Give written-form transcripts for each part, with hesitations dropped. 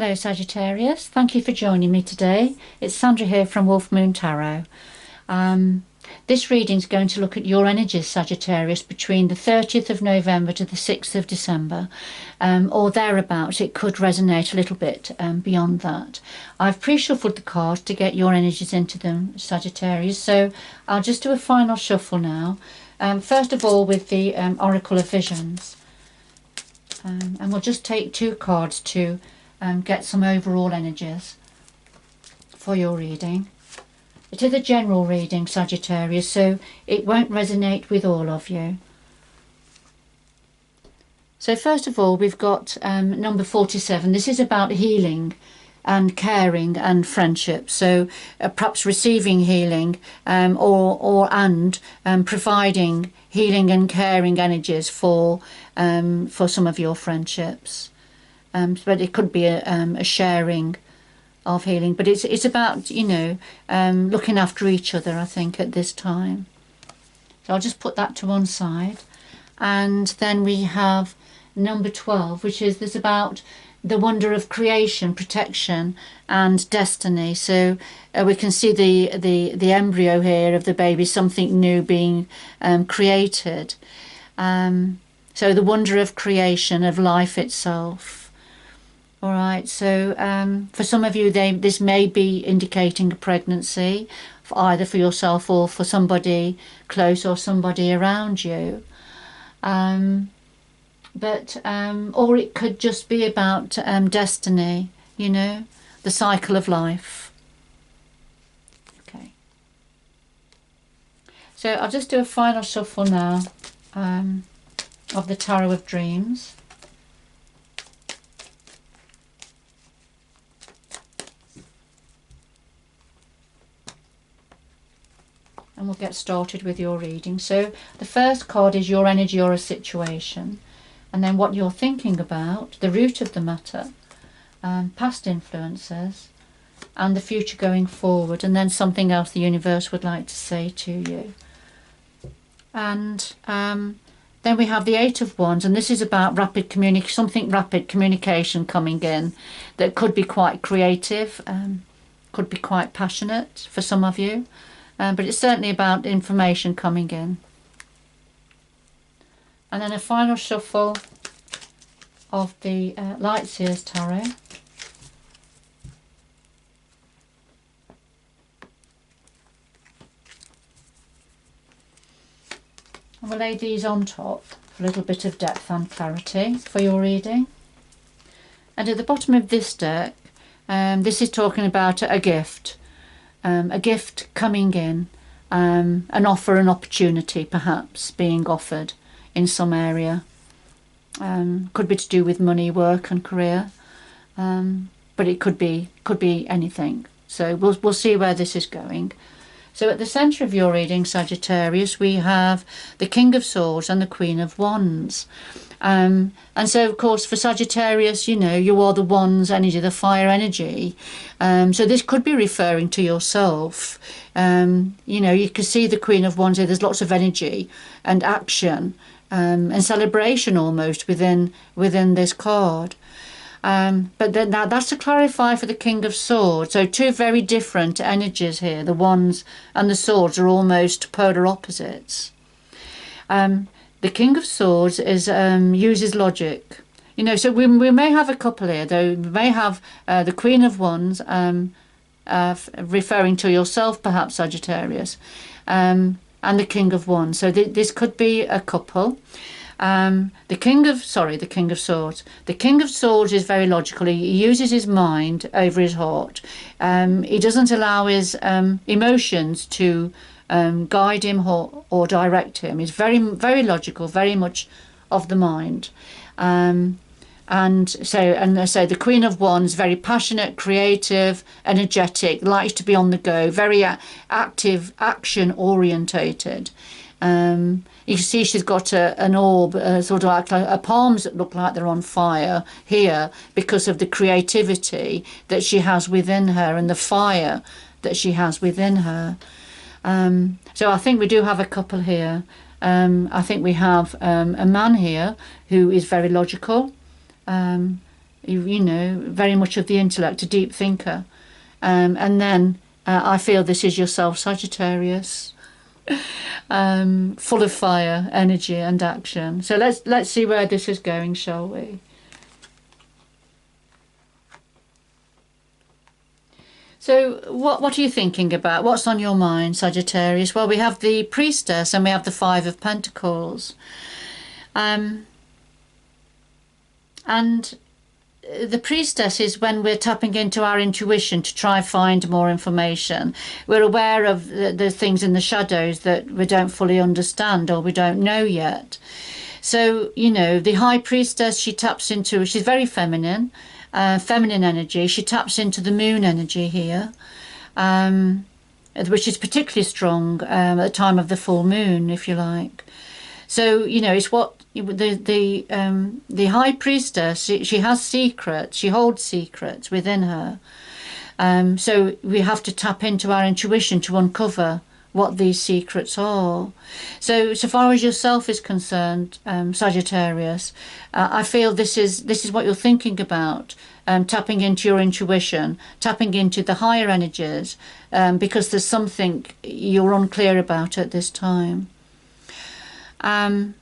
Hello Sagittarius, thank you for joining me today. It's Sandra here from Wolf Moon Tarot. This reading is going to look at your energies, Sagittarius, between the 30th of November to the 6th of December, or thereabouts. It could resonate a little bit beyond that. I've pre-shuffled the cards to get your energies into them, Sagittarius, so I'll just do a final shuffle now. First of all with the Oracle of Visions, and we'll just take two cards to get some overall energies for your reading. It is a general reading, Sagittarius, so it won't resonate with all of you. So first of all, we've got number 47. This is about healing and caring and friendship. So perhaps receiving healing and providing healing and caring energies for some of your friendships. But it could be a sharing of healing, but it's about, you know, looking after each other, I think, at this time. So I'll just put that to one side. And then we have number 12, which is this about the wonder of creation, protection and destiny. So we can see the embryo here of the baby, something new being created. So the wonder of creation, of life itself. All right, so for some of you, this may be indicating a pregnancy, either for yourself or for somebody close or somebody around you. Or it could just be about destiny, you know, the cycle of life. Okay. So I'll just do a final shuffle now of the Tarot of Dreams. And we'll get started with your reading. So the first card is your energy or a situation, and then what you're thinking about, the root of the matter, past influences, and the future going forward, and then something else the universe would like to say to you. And then we have the Eight of Wands, and this is about rapid communication coming in that could be quite creative, could be quite passionate for some of you. But it's certainly about information coming in. And then a final shuffle of the Light Seers Tarot. And we'll lay these on top for a little bit of depth and clarity for your reading. And at the bottom of this deck, this is talking about a gift. A gift coming in, an offer, an opportunity perhaps being offered in some area. Could be to do with money, work and career, but it could be anything. So we'll see where this is going. So at the centre of your reading, Sagittarius, we have the King of Swords and the Queen of Wands. And so, of course, for Sagittarius, you know, you are the Wands energy, the fire energy. So this could be referring to yourself. You know, you can see the Queen of Wands here. There's lots of energy and action and celebration almost within this card. But then that's to clarify for the King of Swords. So two very different energies here. The Wands and the Swords are almost polar opposites. The King of Swords uses logic. You know, so we may have a couple here, though. We may have the Queen of Wands referring to yourself, perhaps, Sagittarius, and the King of Wands. So this could be a couple. The King of Swords. The King of Swords is very logical. He uses his mind over his heart. He doesn't allow his emotions to guide him or direct him. He's very, very logical, very much of the mind. And so the Queen of Wands, very passionate, creative, energetic, likes to be on the go, very active, action orientated. You can see she's got an orb, sort of like her palms that look like they're on fire here because of the creativity that she has within her and the fire that she has within her. So I think we do have a couple here. I think we have a man here who is very logical, you know, very much of the intellect, a deep thinker. And then I feel this is yourself, Sagittarius, full of fire, energy and action. So let's see where this is going, shall we? So what are you thinking about? What's on your mind, Sagittarius? Well, we have the Priestess and we have the Five of Pentacles. And the Priestess is when we're tapping into our intuition to try and find more information. We're aware of the things in the shadows that we don't fully understand or we don't know yet. So, you know, the High Priestess, she taps into, she's very feminine, feminine energy. She taps into the moon energy here, which is particularly strong at the time of the full moon, if you like. So, you know, it's what the High Priestess, she has secrets, she holds secrets within her. So we have to tap into our intuition to uncover what these secrets are. So far as yourself is concerned, Sagittarius, I feel this is what you're thinking about, tapping into your intuition, tapping into the higher energies, because there's something you're unclear about at this time. And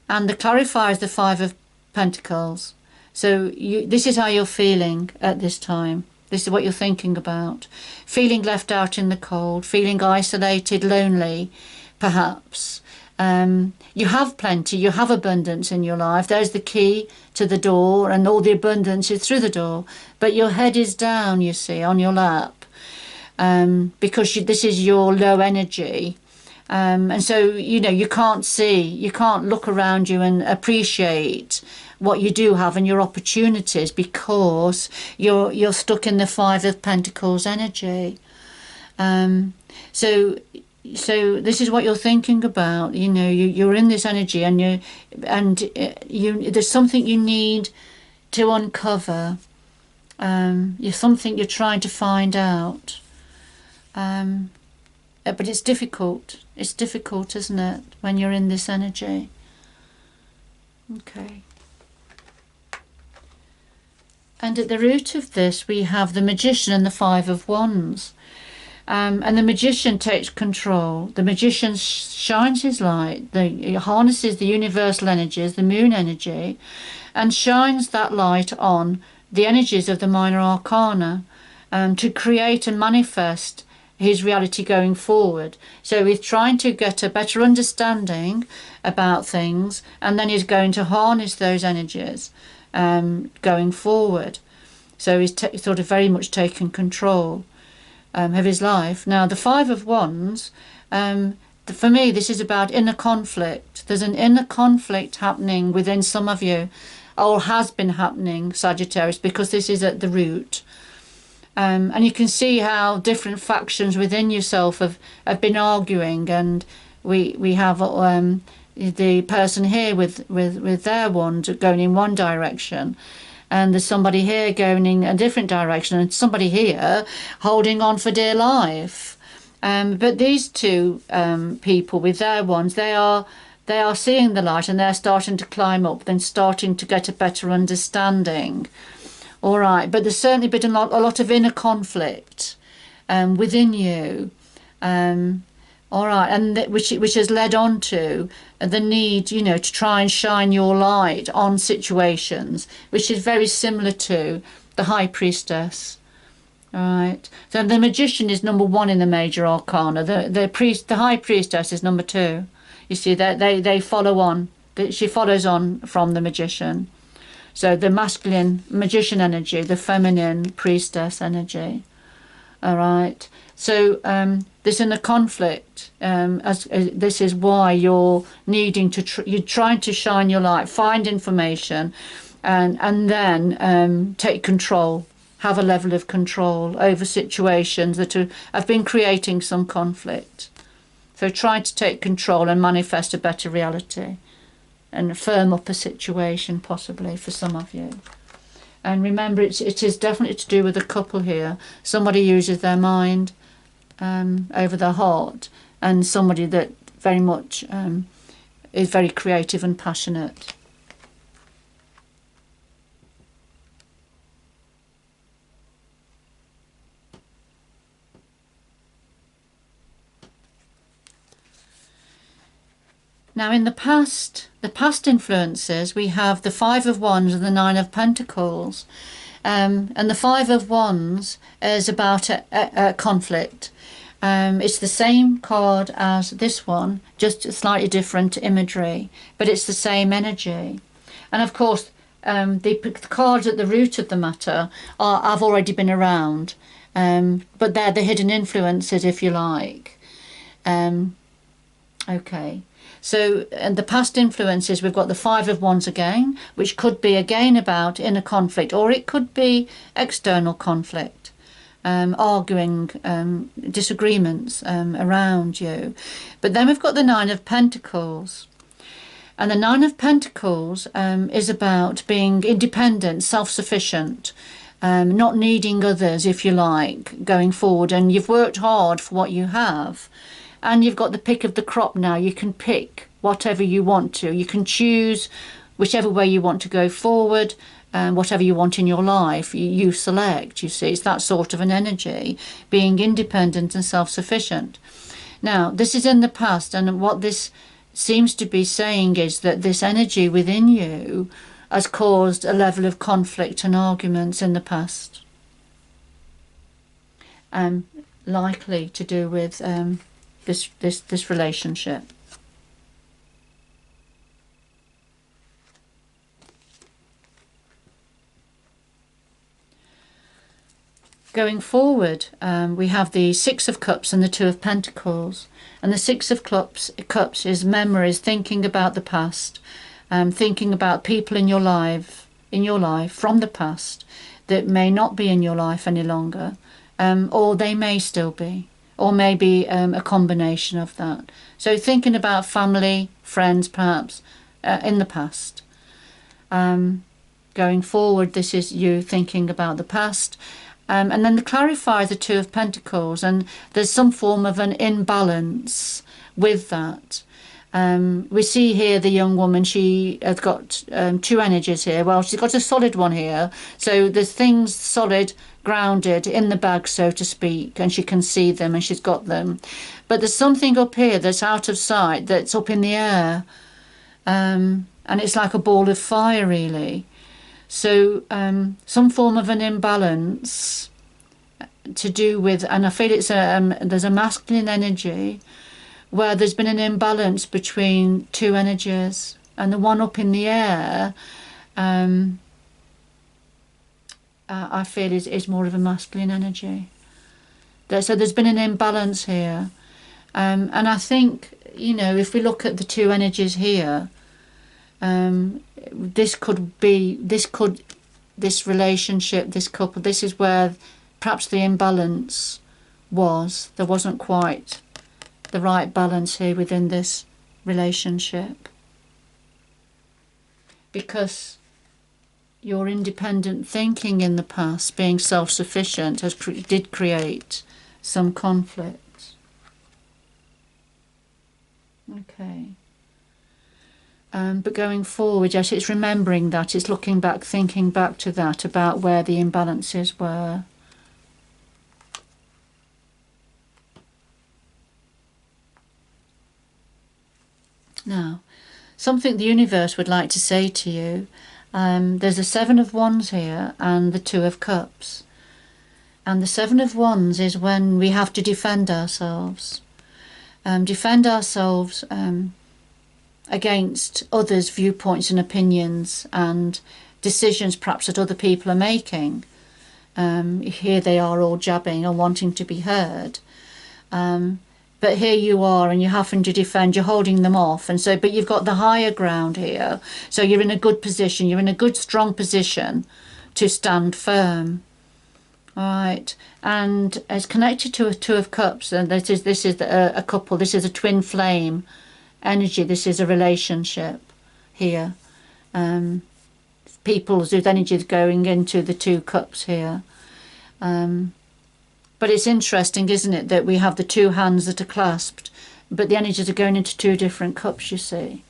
the clarifier is the Five of Pentacles. So this is how you're feeling at this time. This is what you're thinking about. Feeling left out in the cold, feeling isolated, lonely, perhaps. You have plenty, you have abundance in your life. There's the key to the door and all the abundance is through the door. But your head is down, you see, on your lap. Because this is your low energy. And so, you know, you can't see, you can't look around you and appreciate what you do have and your opportunities because you're stuck in the Five of Pentacles energy. So this is what you're thinking about. You know, you're in this energy and there's something you need to uncover. You're something you're trying to find out. But it's difficult. It's difficult, isn't it, when you're in this energy? Okay. And at the root of this, we have the Magician and the Five of Wands. And the Magician takes control. The Magician shines his light. He harnesses the universal energies, the moon energy, and shines that light on the energies of the minor arcana to create and manifest his reality going forward. So he's trying to get a better understanding about things, and then he's going to harness those energies going forward. So he's sort of very much taken control of his life. Now the Five of Wands, for me this is about inner conflict. There's an inner conflict happening within some of you, or has been happening, Sagittarius, because this is at the root. And you can see how different factions within yourself have been arguing, and we have the person here with their wand going in one direction, and there's somebody here going in a different direction, and somebody here holding on for dear life. But these two people with their wands, they are seeing the light and they're starting to climb up, then starting to get a better understanding. All right, but there's certainly been a lot of inner conflict within you. All right, and which has led on to the need, you know, to try and shine your light on situations, which is very similar to the High Priestess. All right, so the Magician is number 1 in the major arcana. The High Priestess is number 2. You see, they follow on. She follows on from the Magician. So the masculine Magician energy, the feminine Priestess energy. All right. So this inner conflict, this is why you're needing to, you're trying to shine your light, find information, and then take control, have a level of control over situations that have been creating some conflict. So trying to take control and manifest a better reality, and firm up a situation possibly for some of you. And remember, it is definitely to do with a couple here. Somebody uses their mind over their heart, and somebody that very much is very creative and passionate. Now in the past influences, we have the Five of Wands and the Nine of Pentacles. And the Five of Wands is about a conflict. It's the same card as this one, just slightly different imagery, but it's the same energy. And of course, the cards at the root of the matter have already been around, but they're the hidden influences, if you like. Okay. So in the past influences, we've got the Five of Wands again, which could be again about inner conflict, or it could be external conflict, arguing, disagreements around you. But then we've got the Nine of Pentacles. And the Nine of Pentacles is about being independent, self-sufficient, not needing others, if you like, going forward. And you've worked hard for what you have. And you've got the pick of the crop now. You can pick whatever you want to. You can choose whichever way you want to go forward, whatever you want in your life. You select, you see. It's that sort of an energy, being independent and self-sufficient. Now, this is in the past, and what this seems to be saying is that this energy within you has caused a level of conflict and arguments in the past. Likely to do with this relationship. Going forward, we have the Six of Cups and the Two of Pentacles. And the Six of Cups is memories, thinking about the past, thinking about people in your life from the past that may not be in your life any longer, or they may still be, or maybe a combination of that. So thinking about family, friends, perhaps, in the past. Going forward, this is you thinking about the past. And then the clarifier, the Two of Pentacles, and there's some form of an imbalance with that. We see here the young woman, she has got two energies here. Well, she's got a solid one here. So there's things solid, grounded in the bag, so to speak, and she can see them and she's got them. But there's something up here that's out of sight, that's up in the air. And it's like a ball of fire, really. So some form of an imbalance to do with, and I feel it's there's a masculine energy where there's been an imbalance between two energies, and the one up in the air I feel is more of a masculine energy. So there's been an imbalance here, and I think, you know, if we look at the two energies here, this relationship, this couple, this is where perhaps the imbalance was. There wasn't quite the right balance here within this relationship, because your independent thinking in the past, being self-sufficient, did create some conflict. Okay. But going forward, yes, it's remembering that, it's looking back, thinking back to that, about where the imbalances were. Now, something the universe would like to say to you, there's a Seven of Wands here and the Two of Cups. And the Seven of Wands is when we have to defend ourselves. Against others' viewpoints and opinions and decisions perhaps that other people are making. Here they are all jabbing and wanting to be heard. But here you are and you're having to defend, you're holding them off. And so, but you've got the higher ground here. So you're in a good position, you're in a good strong position to stand firm. All right, and it's connected to a Two of Cups, and this is a couple, this is a twin flame energy, this is a relationship here. People's with energies going into the Two Cups here. But it's interesting, isn't it, that we have the two hands that are clasped, but the energies are going into two different cups, you see.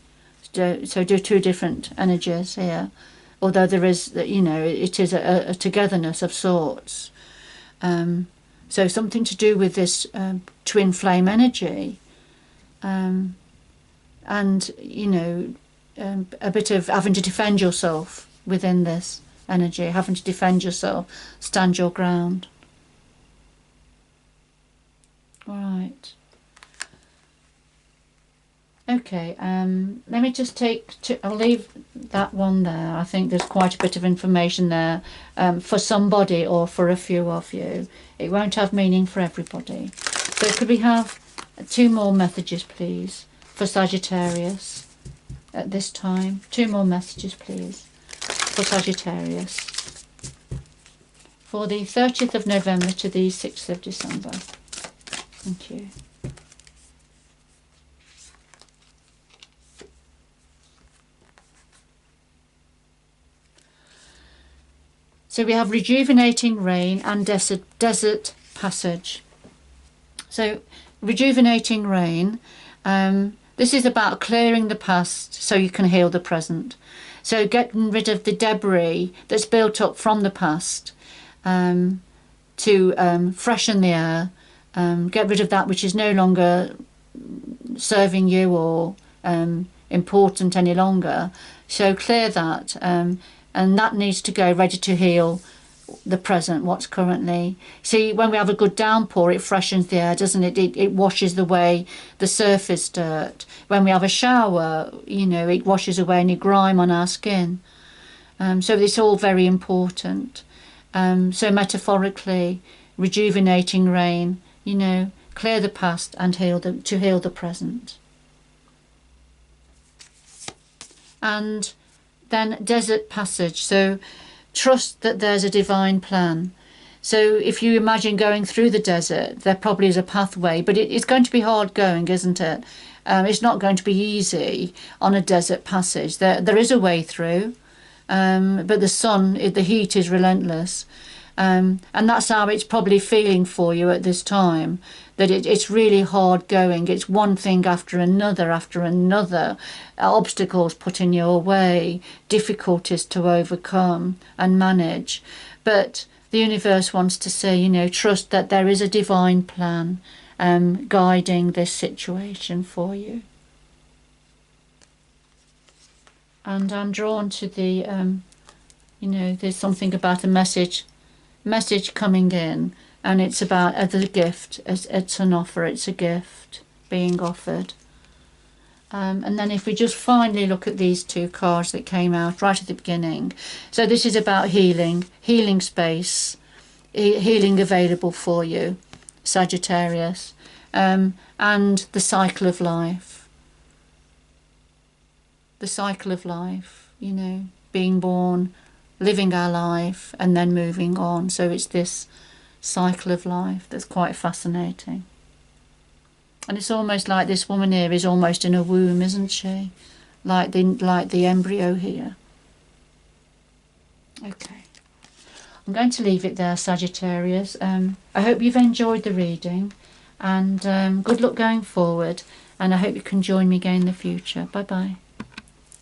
So do two different energies here. Although there is, you know, it is a togetherness of sorts. So something to do with this twin flame energy. and you know, a bit of having to defend yourself within this energy, having to defend yourself, stand your ground. Right. Okay, let me just I'll leave that one there. I think there's quite a bit of information there for somebody or for a few of you. It won't have meaning for everybody. So could we have 2 more messages, please, for Sagittarius at this time? 2 more messages, please, for Sagittarius for the 30th of November to the 6th of December. Thank you. So we have rejuvenating rain and desert passage. So rejuvenating rain, this is about clearing the past so you can heal the present. So getting rid of the debris that's built up from the past to freshen the air, get rid of that which is no longer serving you or important any longer. So clear that. And that needs to go ready to heal the present, what's currently. See, when we have a good downpour, it freshens the air, doesn't it? It washes away the surface dirt. When we have a shower, you know, it washes away any grime on our skin. So it's all very important. So metaphorically, rejuvenating rain, you know, clear the past and heal the present. And then desert passage, so trust that there's a divine plan. So if you imagine going through the desert, there probably is a pathway, but it's going to be hard going, isn't it? It's not going to be easy on a desert passage. There is a way through, but the heat is relentless. And that's how it's probably feeling for you at this time, that it's really hard going. It's one thing after another, obstacles put in your way, difficulties to overcome and manage. But the universe wants to say, you know, trust that there is a divine plan guiding this situation for you. And I'm drawn to the, you know, there's something about a message coming in, and it's about as a gift, it's an offer, it's a gift being offered. And then if we just finally look at these 2 cards that came out right at the beginning, so this is about healing space, healing available for you, Sagittarius, and the cycle of life, you know, being born, living our life and then moving on. So it's this cycle of life that's quite fascinating. And it's almost like this woman here is almost in a womb, isn't she? Like the embryo here. Okay. I'm going to leave it there, Sagittarius. I hope you've enjoyed the reading, and good luck going forward, and I hope you can join me again in the future. Bye bye.